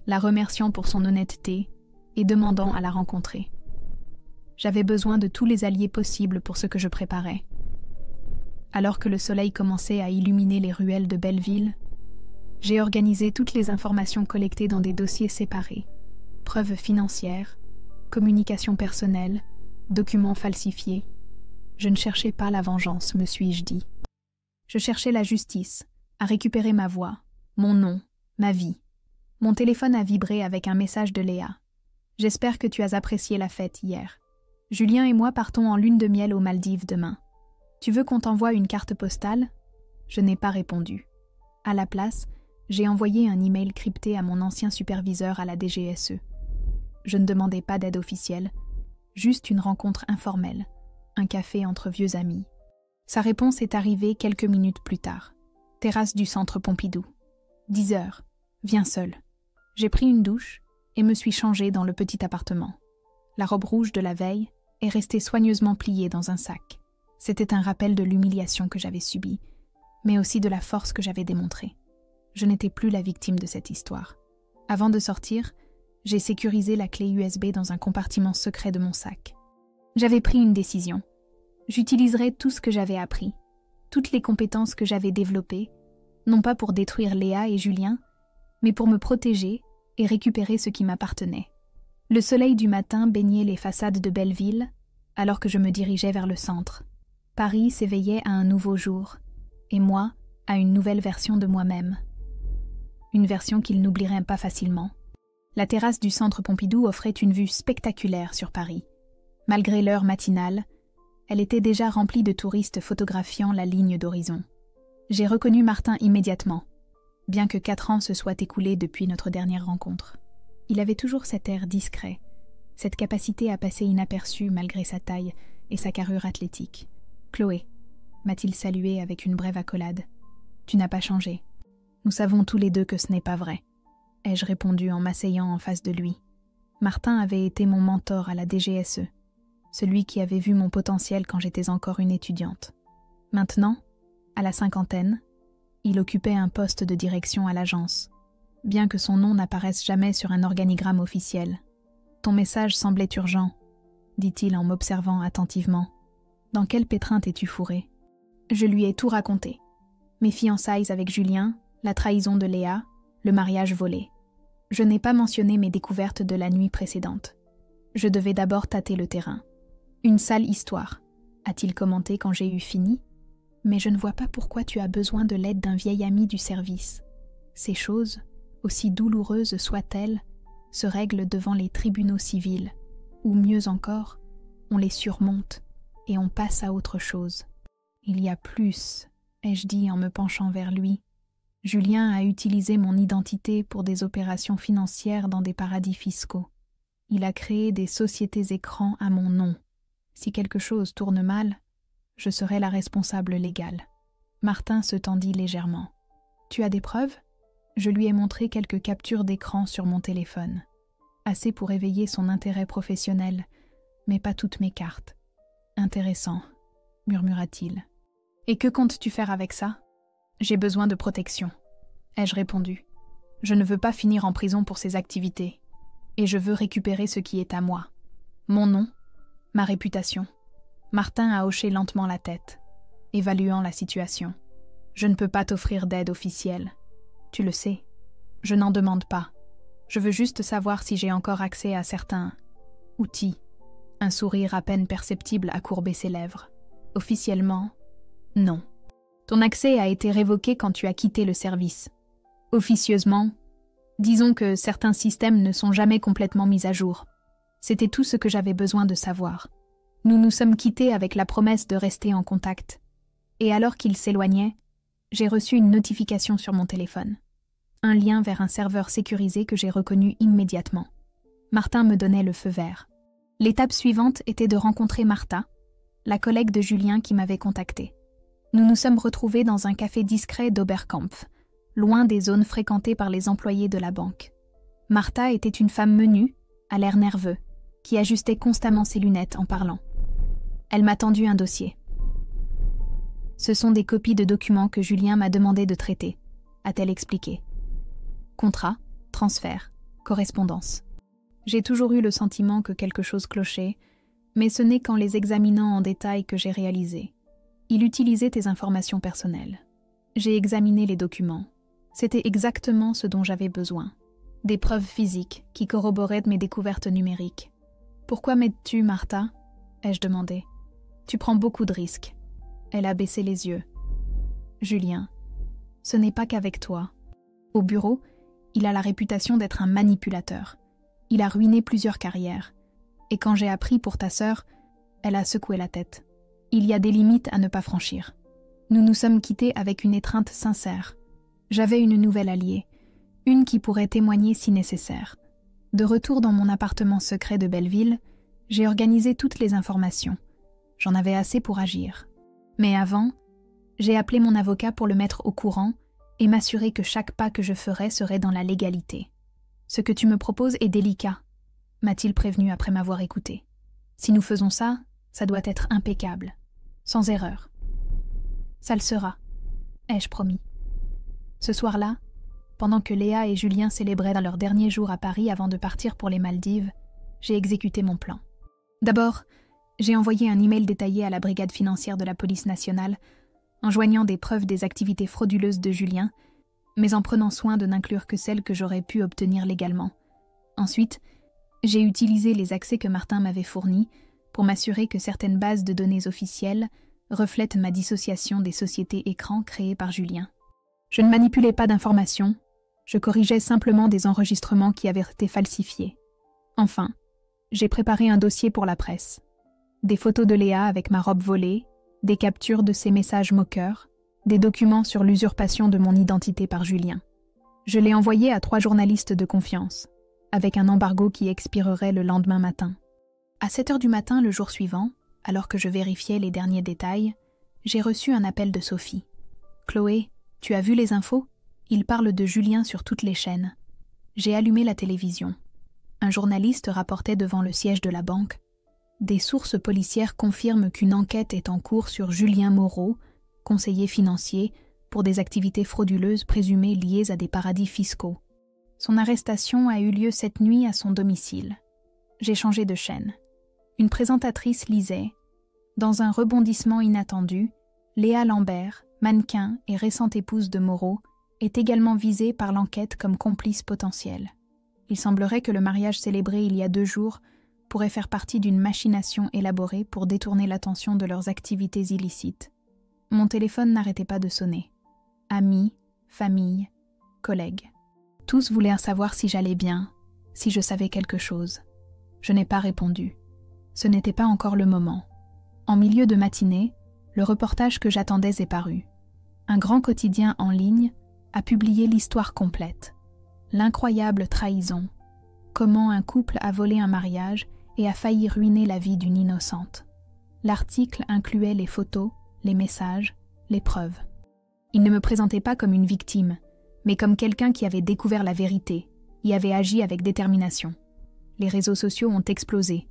la remerciant pour son honnêteté et demandant à la rencontrer. J'avais besoin de tous les alliés possibles pour ce que je préparais. Alors que le soleil commençait à illuminer les ruelles de Belleville, j'ai organisé toutes les informations collectées dans des dossiers séparés. Preuves financières, communication personnelle, documents falsifiés. Je ne cherchais pas la vengeance, me suis-je dit. Je cherchais la justice, à récupérer ma voix, mon nom, ma vie. Mon téléphone a vibré avec un message de Léa. « J'espère que tu as apprécié la fête hier. Julien et moi partons en lune de miel aux Maldives demain. Tu veux qu'on t'envoie une carte postale ?» Je n'ai pas répondu. À la place, j'ai envoyé un email crypté à mon ancien superviseur à la DGSE. Je ne demandais pas d'aide officielle, juste une rencontre informelle, un café entre vieux amis. Sa réponse est arrivée quelques minutes plus tard. Terrasse du centre Pompidou. 10 heures. Viens seul. J'ai pris une douche et me suis changée dans le petit appartement. La robe rouge de la veille est restée soigneusement pliée dans un sac. C'était un rappel de l'humiliation que j'avais subie, mais aussi de la force que j'avais démontrée. Je n'étais plus la victime de cette histoire. Avant de sortir, j'ai sécurisé la clé USB dans un compartiment secret de mon sac. J'avais pris une décision. J'utiliserais tout ce que j'avais appris, toutes les compétences que j'avais développées, non pas pour détruire Léa et Julien, mais pour me protéger et récupérer ce qui m'appartenait. Le soleil du matin baignait les façades de Belleville, alors que je me dirigeais vers le centre. Paris s'éveillait à un nouveau jour, et moi, à une nouvelle version de moi-même. Une version qu'il n'oublierait pas facilement. La terrasse du centre Pompidou offrait une vue spectaculaire sur Paris. Malgré l'heure matinale, elle était déjà remplie de touristes photographiant la ligne d'horizon. J'ai reconnu Martin immédiatement, bien que 4 ans se soient écoulés depuis notre dernière rencontre. Il avait toujours cet air discret, cette capacité à passer inaperçu malgré sa taille et sa carrure athlétique. « Chloé », m'a-t-il salué avec une brève accolade. « Tu n'as pas changé. Nous savons tous les deux que ce n'est pas vrai », ai-je répondu en m'asseyant en face de lui. Martin avait été mon mentor à la DGSE, celui qui avait vu mon potentiel quand j'étais encore une étudiante. Maintenant, à la cinquantaine, il occupait un poste de direction à l'agence, bien que son nom n'apparaisse jamais sur un organigramme officiel. « Ton message semblait urgent », dit-il en m'observant attentivement. « Dans quelle pétreinte es-tu fourré ?» Je lui ai tout raconté. Mes fiançailles avec Julien, la trahison de Léa, le mariage volé. Je n'ai pas mentionné mes découvertes de la nuit précédente. Je devais d'abord tâter le terrain. « Une sale histoire », a-t-il commenté quand j'ai eu fini. « Mais je ne vois pas pourquoi tu as besoin de l'aide d'un vieil ami du service. Ces choses, aussi douloureuses soient-elles, se règlent devant les tribunaux civils, ou mieux encore, on les surmonte et on passe à autre chose. Il y a plus, ai-je dit en me penchant vers lui. Julien a utilisé mon identité pour des opérations financières dans des paradis fiscaux. Il a créé des sociétés écrans à mon nom. Si quelque chose tourne mal, je serai la responsable légale. » Martin se tendit légèrement. « Tu as des preuves ?» Je lui ai montré quelques captures d'écran sur mon téléphone. Assez pour éveiller son intérêt professionnel, mais pas toutes mes cartes. « Intéressant, » murmura-t-il. « Et que comptes-tu faire avec ça ? » « J'ai besoin de protection, » ai-je répondu. « Je ne veux pas finir en prison pour ces activités, et je veux récupérer ce qui est à moi. Mon nom, ma réputation. » Martin a hoché lentement la tête, évaluant la situation. « Je ne peux pas t'offrir d'aide officielle. Tu le sais. Je n'en demande pas. Je veux juste savoir si j'ai encore accès à certains outils. » Un sourire à peine perceptible a courbé ses lèvres. « Officiellement, non. Ton accès a été révoqué quand tu as quitté le service. Officieusement, disons que certains systèmes ne sont jamais complètement mis à jour. C'était tout ce que j'avais besoin de savoir. Nous nous sommes quittés avec la promesse de rester en contact. Et alors qu'il s'éloignait, j'ai reçu une notification sur mon téléphone. Un lien vers un serveur sécurisé que j'ai reconnu immédiatement. Martin me donnait le feu vert. L'étape suivante était de rencontrer Martha, la collègue de Julien qui m'avait contactée. Nous nous sommes retrouvés dans un café discret d'Oberkampf, loin des zones fréquentées par les employés de la banque. Martha était une femme menue, à l'air nerveux, qui ajustait constamment ses lunettes en parlant. Elle m'a tendu un dossier. Ce sont des copies de documents que Julien m'a demandé de traiter, a-t-elle expliqué. Contrat, transfert, correspondance. J'ai toujours eu le sentiment que quelque chose clochait, mais ce n'est qu'en les examinant en détail que j'ai réalisé. Il utilisait tes informations personnelles. J'ai examiné les documents. C'était exactement ce dont j'avais besoin. Des preuves physiques qui corroboraient mes découvertes numériques. « Pourquoi m'aides-tu, Martha ?» ai-je demandé. « Tu prends beaucoup de risques. » Elle a baissé les yeux. « Julien, ce n'est pas qu'avec toi. Au bureau, il a la réputation d'être un manipulateur. Il a ruiné plusieurs carrières. Et quand j'ai appris pour ta sœur, elle a secoué la tête. Il y a des limites à ne pas franchir. Nous nous sommes quittés avec une étreinte sincère. J'avais une nouvelle alliée, une qui pourrait témoigner si nécessaire. De retour dans mon appartement secret de Belleville, j'ai organisé toutes les informations. J'en avais assez pour agir. Mais avant, j'ai appelé mon avocat pour le mettre au courant et m'assurer que chaque pas que je ferais serait dans la légalité. « Ce que tu me proposes est délicat », m'a-t-il prévenu après m'avoir écouté. « Si nous faisons ça, ça doit être impeccable, sans erreur. »« Ça le sera, » ai-je promis. Ce soir-là, pendant que Léa et Julien célébraient leur dernier jour à Paris avant de partir pour les Maldives, j'ai exécuté mon plan. D'abord, j'ai envoyé un email détaillé à la brigade financière de la police nationale, en joignant des preuves des activités frauduleuses de Julien, mais en prenant soin de n'inclure que celles que j'aurais pu obtenir légalement. Ensuite, j'ai utilisé les accès que Martin m'avait fournis pour m'assurer que certaines bases de données officielles reflètent ma dissociation des sociétés écrans créées par Julien. Je ne manipulais pas d'informations, je corrigeais simplement des enregistrements qui avaient été falsifiés. Enfin, j'ai préparé un dossier pour la presse. Des photos de Léa avec ma robe volée, des captures de ses messages moqueurs, des documents sur l'usurpation de mon identité par Julien. Je l'ai envoyé à 3 journalistes de confiance, avec un embargo qui expirerait le lendemain matin. À 7h du matin le jour suivant, alors que je vérifiais les derniers détails, j'ai reçu un appel de Sophie. « Chloé, tu as vu les infos ? Il parle de Julien sur toutes les chaînes. » J'ai allumé la télévision. Un journaliste rapportait devant le siège de la banque. Des sources policières confirment qu'une enquête est en cours sur Julien Moreau, conseiller financier, pour des activités frauduleuses présumées liées à des paradis fiscaux. Son arrestation a eu lieu cette nuit à son domicile. J'ai changé de chaîne. Une présentatrice lisait « Dans un rebondissement inattendu, Léa Lambert, mannequin et récente épouse de Moreau, est également visée par l'enquête comme complice potentielle. Il semblerait que le mariage célébré il y a 2 jours pourrait faire partie d'une machination élaborée pour détourner l'attention de leurs activités illicites. Mon téléphone n'arrêtait pas de sonner. Amis, famille, collègues. Tous voulaient savoir si j'allais bien, si je savais quelque chose. Je n'ai pas répondu. Ce n'était pas encore le moment. En milieu de matinée, le reportage que j'attendais est paru. Un grand quotidien en ligne a publié l'histoire complète. L'incroyable trahison. Comment un couple a volé un mariage et a failli ruiner la vie d'une innocente. L'article incluait les photos, les messages, les preuves. Il ne me présentait pas comme une victime, mais comme quelqu'un qui avait découvert la vérité, y avait agi avec détermination. Les réseaux sociaux ont explosé.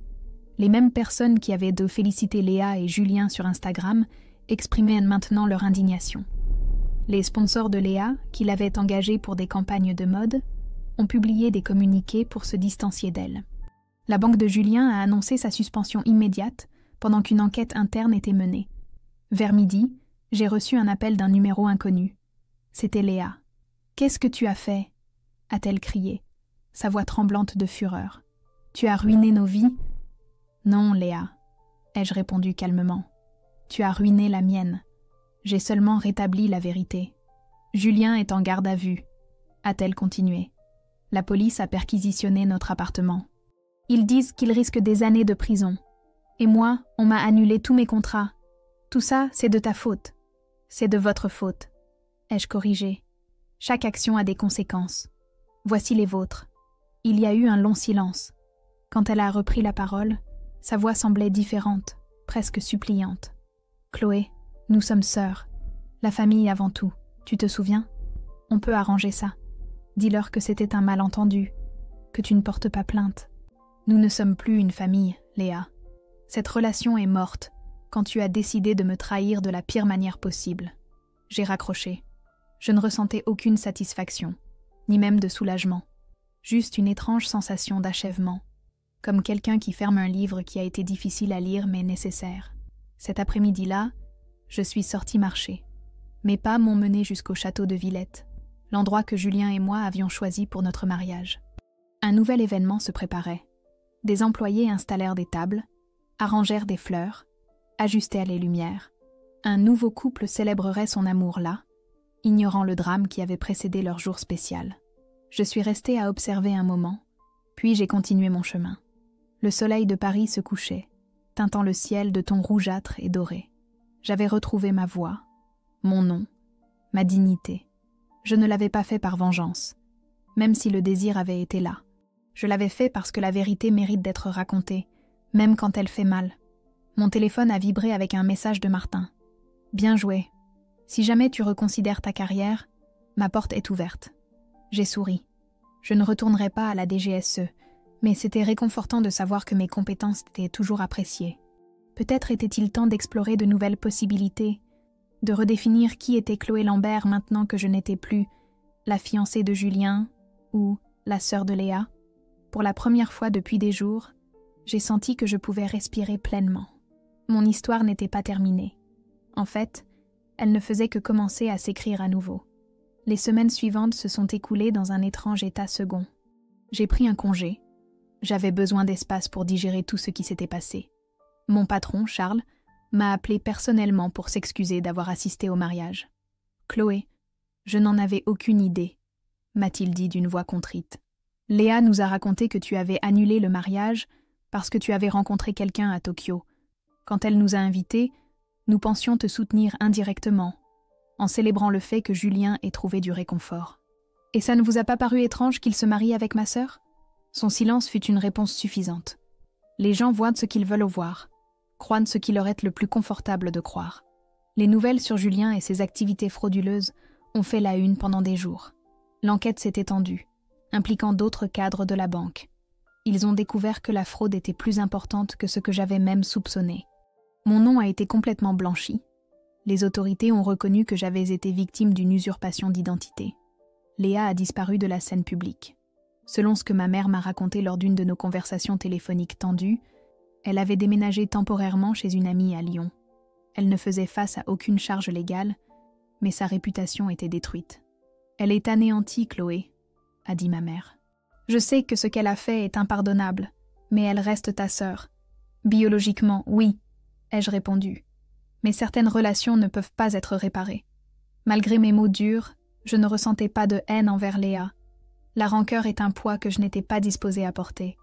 Les mêmes personnes qui avaient de féliciter Léa et Julien sur Instagram exprimaient maintenant leur indignation. Les sponsors de Léa, qui l'avaient engagée pour des campagnes de mode, ont publié des communiqués pour se distancier d'elle. La banque de Julien a annoncé sa suspension immédiate pendant qu'une enquête interne était menée. Vers midi, j'ai reçu un appel d'un numéro inconnu. C'était Léa. « Qu'est-ce que tu as fait ?» a-t-elle crié, sa voix tremblante de fureur. « Tu as ruiné nos vies ?»« Non, Léa, » ai-je répondu calmement. « Tu as ruiné la mienne. J'ai seulement rétabli la vérité. Julien est en garde à vue, » a-t-elle continué. « La police a perquisitionné notre appartement. Ils disent qu'il risque des années de prison. Et moi, on m'a annulé tous mes contrats. Tout ça, c'est de ta faute. C'est de votre faute. ai-je corrigé. Chaque action a des conséquences. Voici les vôtres. Il y a eu un long silence. Quand elle a repris la parole, sa voix semblait différente, presque suppliante. Chloé, nous sommes sœurs. La famille avant tout. Tu te souviens? On peut arranger ça. Dis-leur que c'était un malentendu, que tu ne portes pas plainte. Nous ne sommes plus une famille, Léa. Cette relation est morte quand tu as décidé de me trahir de la pire manière possible. J'ai raccroché. Je ne ressentais aucune satisfaction, ni même de soulagement. Juste une étrange sensation d'achèvement, comme quelqu'un qui ferme un livre qui a été difficile à lire mais nécessaire. Cet après-midi-là, je suis sortie marcher. Mes pas m'ont mené jusqu'au château de Villette, l'endroit que Julien et moi avions choisi pour notre mariage. Un nouvel événement se préparait. Des employés installèrent des tables, arrangèrent des fleurs, ajustèrent les lumières. Un nouveau couple célébrerait son amour là, ignorant le drame qui avait précédé leur jour spécial. Je suis restée à observer un moment, puis j'ai continué mon chemin. Le soleil de Paris se couchait, teintant le ciel de tons rougeâtres et dorés. J'avais retrouvé ma voix, mon nom, ma dignité. Je ne l'avais pas fait par vengeance, même si le désir avait été là. Je l'avais fait parce que la vérité mérite d'être racontée, même quand elle fait mal. Mon téléphone a vibré avec un message de Martin. « Bien joué. Si jamais tu reconsidères ta carrière, ma porte est ouverte. » J'ai souri. Je ne retournerai pas à la DGSE, mais c'était réconfortant de savoir que mes compétences étaient toujours appréciées. Peut-être était-il temps d'explorer de nouvelles possibilités, de redéfinir qui était Chloé Lambert maintenant que je n'étais plus la fiancée de Julien ou la sœur de Léa. Pour la première fois depuis des jours, j'ai senti que je pouvais respirer pleinement. Mon histoire n'était pas terminée. En fait, elle ne faisait que commencer à s'écrire à nouveau. Les semaines suivantes se sont écoulées dans un étrange état second. J'ai pris un congé. J'avais besoin d'espace pour digérer tout ce qui s'était passé. Mon patron, Charles, m'a appelé personnellement pour s'excuser d'avoir assisté au mariage. « Chloé, je n'en avais aucune idée », m'a-t-il dit d'une voix contrite. « Léa nous a raconté que tu avais annulé le mariage parce que tu avais rencontré quelqu'un à Tokyo. Quand elle nous a invités, nous pensions te soutenir indirectement, en célébrant le fait que Julien ait trouvé du réconfort. Et ça ne vous a pas paru étrange qu'il se marie avec ma sœur ?» Son silence fut une réponse suffisante. Les gens voient ce qu'ils veulent voir, croient ce qui leur est le plus confortable de croire. Les nouvelles sur Julien et ses activités frauduleuses ont fait la une pendant des jours. L'enquête s'est étendue, impliquant d'autres cadres de la banque. Ils ont découvert que la fraude était plus importante que ce que j'avais même soupçonné. Mon nom a été complètement blanchi. Les autorités ont reconnu que j'avais été victime d'une usurpation d'identité. Léa a disparu de la scène publique. Selon ce que ma mère m'a raconté lors d'une de nos conversations téléphoniques tendues, elle avait déménagé temporairement chez une amie à Lyon. Elle ne faisait face à aucune charge légale, mais sa réputation était détruite. « Elle est anéantie, Chloé », a dit ma mère. « Je sais que ce qu'elle a fait est impardonnable, mais elle reste ta sœur. Biologiquement, oui, ai-je répondu. Mais certaines relations ne peuvent pas être réparées. Malgré mes mots durs, je ne ressentais pas de haine envers Léa. La rancœur est un poids que je n'étais pas disposée à porter.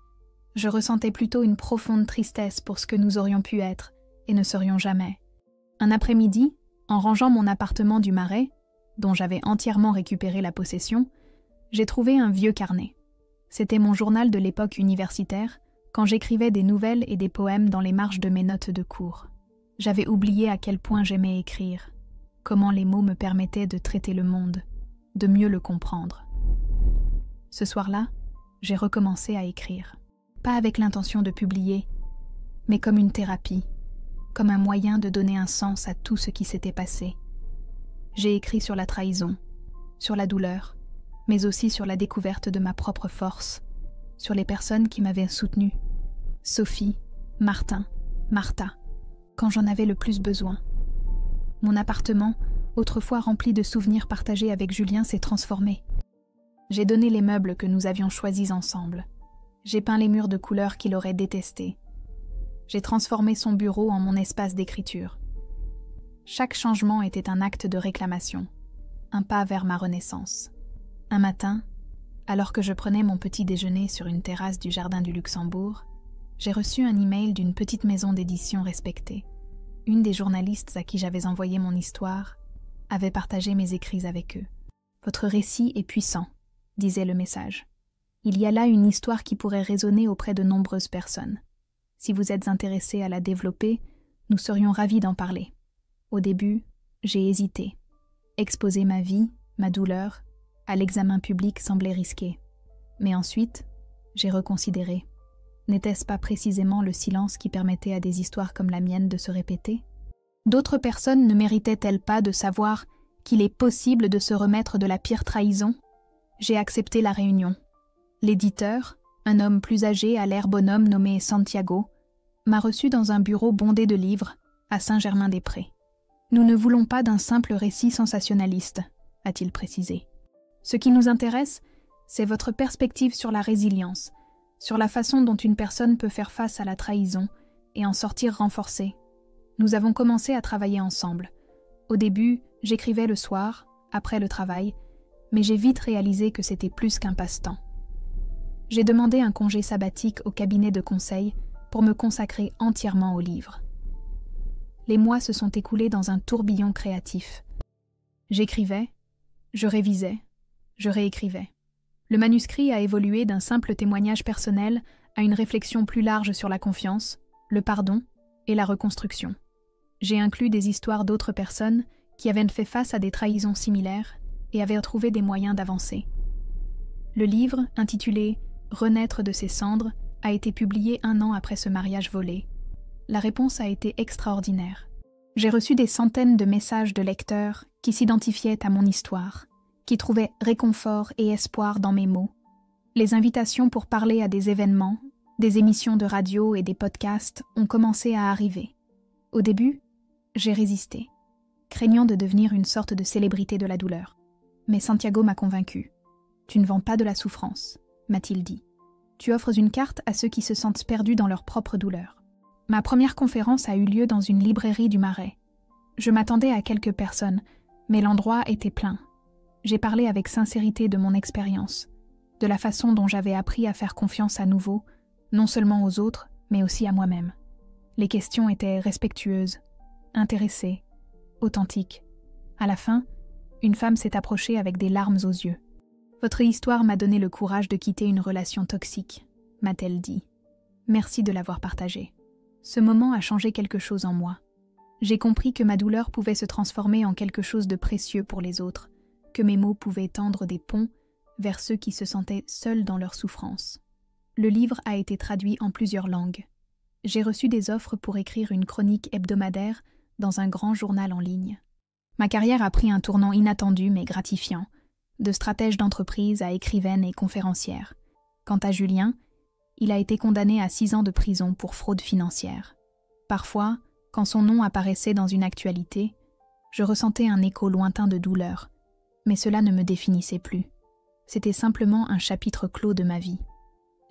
Je ressentais plutôt une profonde tristesse pour ce que nous aurions pu être et ne serions jamais. Un après-midi, en rangeant mon appartement du Marais, dont j'avais entièrement récupéré la possession, j'ai trouvé un vieux carnet. C'était mon journal de l'époque universitaire, quand j'écrivais des nouvelles et des poèmes dans les marges de mes notes de cours. J'avais oublié à quel point j'aimais écrire, comment les mots me permettaient de traiter le monde, de mieux le comprendre. Ce soir-là, j'ai recommencé à écrire. Pas avec l'intention de publier, mais comme une thérapie, comme un moyen de donner un sens à tout ce qui s'était passé. J'ai écrit sur la trahison, sur la douleur, mais aussi sur la découverte de ma propre force, sur les personnes qui m'avaient soutenue. Sophie, Martin, Martha, quand j'en avais le plus besoin. Mon appartement, autrefois rempli de souvenirs partagés avec Julien, s'est transformé. J'ai donné les meubles que nous avions choisis ensemble. J'ai peint les murs de couleurs qu'il aurait détestés. J'ai transformé son bureau en mon espace d'écriture. Chaque changement était un acte de réclamation, un pas vers ma renaissance. Un matin, alors que je prenais mon petit déjeuner sur une terrasse du Jardin du Luxembourg, j'ai reçu un email d'une petite maison d'édition respectée. Une des journalistes à qui j'avais envoyé mon histoire avait partagé mes écrits avec eux. « Votre récit est puissant », disait le message. « Il y a là une histoire qui pourrait résonner auprès de nombreuses personnes. Si vous êtes intéressé à la développer, nous serions ravis d'en parler. Au début, j'ai hésité. Exposer ma vie, ma douleur, à l'examen public semblait risqué. Mais ensuite, j'ai reconsidéré. N'était-ce pas précisément le silence qui permettait à des histoires comme la mienne de se répéter? D'autres personnes ne méritaient-elles pas de savoir qu'il est possible de se remettre de la pire trahison? J'ai accepté la réunion. L'éditeur, un homme plus âgé à l'air bonhomme nommé Santiago, m'a reçu dans un bureau bondé de livres à Saint-Germain-des-Prés. « Nous ne voulons pas d'un simple récit sensationnaliste », a-t-il précisé. « Ce qui nous intéresse, c'est votre perspective sur la résilience, sur la façon dont une personne peut faire face à la trahison et en sortir renforcée. Nous avons commencé à travailler ensemble. Au début, j'écrivais le soir, après le travail, mais j'ai vite réalisé que c'était plus qu'un passe-temps. J'ai demandé un congé sabbatique au cabinet de conseil pour me consacrer entièrement au livre. Les mois se sont écoulés dans un tourbillon créatif. J'écrivais, je révisais, je réécrivais. Le manuscrit a évolué d'un simple témoignage personnel à une réflexion plus large sur la confiance, le pardon et la reconstruction. J'ai inclus des histoires d'autres personnes qui avaient fait face à des trahisons similaires et avaient trouvé des moyens d'avancer. Le livre, intitulé « Renaître de ses cendres », a été publié 1 an après ce mariage volé. La réponse a été extraordinaire. J'ai reçu des centaines de messages de lecteurs qui s'identifiaient à mon histoire, qui trouvaient réconfort et espoir dans mes mots. Les invitations pour parler à des événements, des émissions de radio et des podcasts ont commencé à arriver. Au début, j'ai résisté, craignant de devenir une sorte de célébrité de la douleur. Mais Santiago m'a convaincue. « Tu ne vends pas de la souffrance », m'a-t-il dit. « Tu offres une carte à ceux qui se sentent perdus dans leur propre douleur. » Ma première conférence a eu lieu dans une librairie du Marais. Je m'attendais à quelques personnes, mais l'endroit était plein. J'ai parlé avec sincérité de mon expérience, de la façon dont j'avais appris à faire confiance à nouveau, non seulement aux autres, mais aussi à moi-même. Les questions étaient respectueuses, intéressées, authentiques. À la fin, une femme s'est approchée avec des larmes aux yeux. « Votre histoire m'a donné le courage de quitter une relation toxique », m'a-t-elle dit. « Merci de l'avoir partagée. » Ce moment a changé quelque chose en moi. J'ai compris que ma douleur pouvait se transformer en quelque chose de précieux pour les autres, que mes mots pouvaient tendre des ponts vers ceux qui se sentaient seuls dans leur souffrance. Le livre a été traduit en plusieurs langues. J'ai reçu des offres pour écrire une chronique hebdomadaire dans un grand journal en ligne. Ma carrière a pris un tournant inattendu mais gratifiant, de stratège d'entreprise à écrivaine et conférencière. Quant à Julien, il a été condamné à 6 ans de prison pour fraude financière. Parfois, quand son nom apparaissait dans une actualité, je ressentais un écho lointain de douleur, mais cela ne me définissait plus. C'était simplement un chapitre clos de ma vie.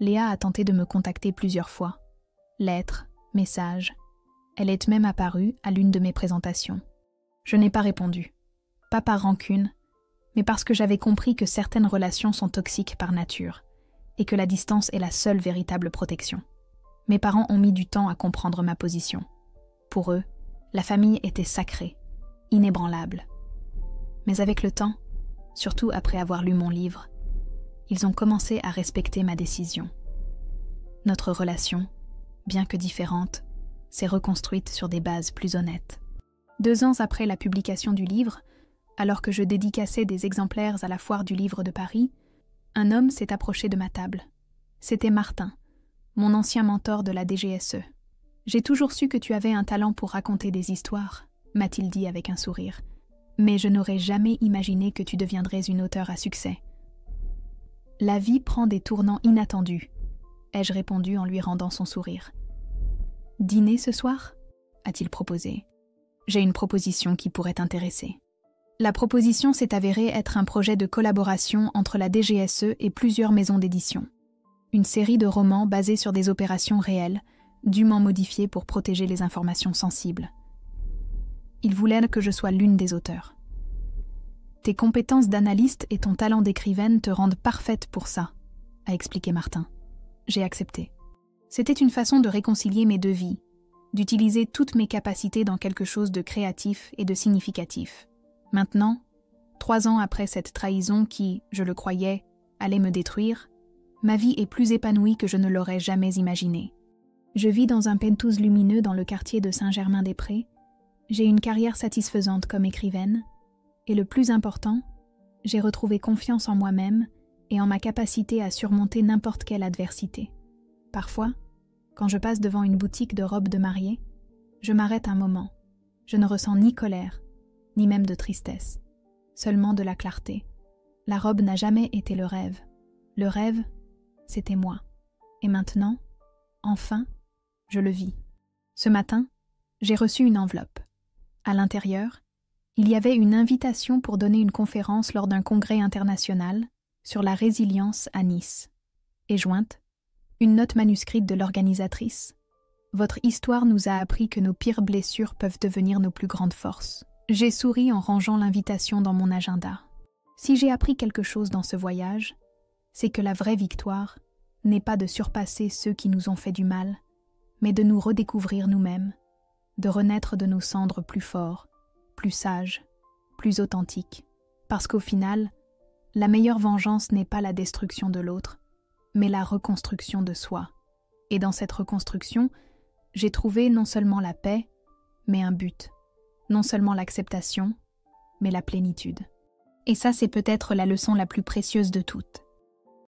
Léa a tenté de me contacter plusieurs fois. Lettres, messages. Elle est même apparue à l'une de mes présentations. Je n'ai pas répondu. Pas par rancune, mais parce que j'avais compris que certaines relations sont toxiques par nature et que la distance est la seule véritable protection. Mes parents ont mis du temps à comprendre ma position. Pour eux, la famille était sacrée, inébranlable. Mais avec le temps, surtout après avoir lu mon livre, ils ont commencé à respecter ma décision. Notre relation, bien que différente, s'est reconstruite sur des bases plus honnêtes. 2 ans après la publication du livre, alors que je dédicaçais des exemplaires à la foire du livre de Paris, un homme s'est approché de ma table. C'était Martin, mon ancien mentor de la DGSE. « J'ai toujours su que tu avais un talent pour raconter des histoires », m'a-t-il dit avec un sourire. « Mais je n'aurais jamais imaginé que tu deviendrais une auteure à succès. » « La vie prend des tournants inattendus, » ai-je répondu en lui rendant son sourire. « Dîner ce soir » a-t-il proposé. « J'ai une proposition qui pourrait t'intéresser. » La proposition s'est avérée être un projet de collaboration entre la DGSE et plusieurs maisons d'édition. Une série de romans basés sur des opérations réelles, dûment modifiées pour protéger les informations sensibles. Il voulait que je sois l'une des auteurs. Tes compétences d'analyste et ton talent d'écrivaine te rendent parfaite pour ça, a expliqué Martin. J'ai accepté. C'était une façon de réconcilier mes 2 vies, d'utiliser toutes mes capacités dans quelque chose de créatif et de significatif. Maintenant, 3 ans après cette trahison qui, je le croyais, allait me détruire, ma vie est plus épanouie que je ne l'aurais jamais imaginé. Je vis dans un penthouse lumineux dans le quartier de Saint-Germain-des-Prés, j'ai une carrière satisfaisante comme écrivaine, et le plus important, j'ai retrouvé confiance en moi-même et en ma capacité à surmonter n'importe quelle adversité. Parfois, quand je passe devant une boutique de robes de mariée, je m'arrête un moment. Je ne ressens ni colère, ni même de tristesse, seulement de la clarté. La robe n'a jamais été le rêve. Le rêve, c'était moi. Et maintenant, enfin, je le vis. Ce matin, j'ai reçu une enveloppe. À l'intérieur, il y avait une invitation pour donner une conférence lors d'un congrès international sur la résilience à Nice. Et jointe, une note manuscrite de l'organisatrice. Votre histoire nous a appris que nos pires blessures peuvent devenir nos plus grandes forces. J'ai souri en rangeant l'invitation dans mon agenda. Si j'ai appris quelque chose dans ce voyage, c'est que la vraie victoire n'est pas de surpasser ceux qui nous ont fait du mal, mais de nous redécouvrir nous-mêmes, de renaître de nos cendres plus forts, plus sages, plus authentiques. Parce qu'au final, la meilleure vengeance n'est pas la destruction de l'autre, mais la reconstruction de soi. Et dans cette reconstruction, j'ai trouvé non seulement la paix, mais un but. Non seulement l'acceptation, mais la plénitude. Et ça, c'est peut-être la leçon la plus précieuse de toutes.